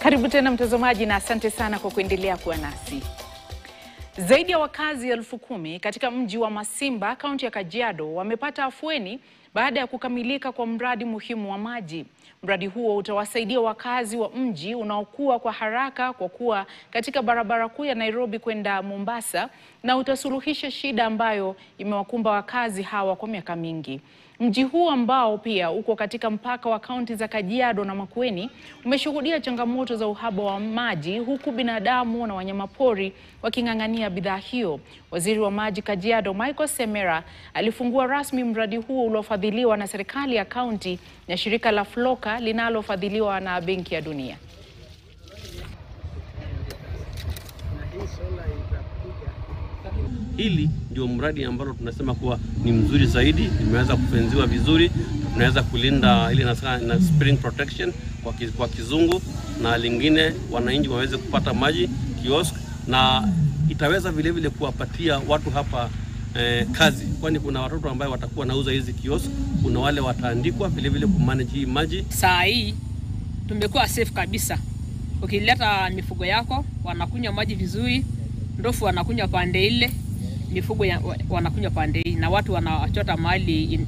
Karibu tena mtazamaji na asante sana kwa kuendelea kuwa nasi. Zaidi ya wakazi 10,000 katika mji wa Masimba, kaunti ya Kajiado wamepata afueni baada ya kukamilika kwa mradi muhimu wa maji. Mradi huo utawasaidia wakazi wa mji unaokua kwa haraka kwa kuwa katika barabara kuu ya Nairobi kwenda Mombasa na utasuluhisha shida ambayo imewakumba wakazi hawa kwa miaka mingi. Mji huu ambao pia uko katika mpaka wa kaunti za Kajiado na Makueni umeshuhudia changamoto za uhaba wa maji, huku binadamu na wanyamapori waking'ang'ania bidhaa hiyo. Waziri wa maji Kajiado Michael Semera alifungua rasmi mradi huo uliofadhiliwa na serikali ya kaunti na shirika la Floka linalofadhiliwa na Benki ya Dunia. Hili ndio mradi ambao tunasema kuwa ni mzuri zaidi, imeweza kufenziwa vizuri, tunaweza kulinda ile na spring protection kwa kizungu, na lingine wananchi waweze kupata maji kiosk, na itaweza vile vile kuwapatia watu hapa kazi, kwani kuna watoto ambao watakuwa nauza hizi kiosk, kuna wale wataandikwa vile vile kumanage hii maji. Saa hii tumekuwa safe kabisa. Ukileta mifugo yako wanakunywa maji vizuri, ndofu wanakunywa pande ile, mifugo wanakunywa pande hii, na watu wanachota mahali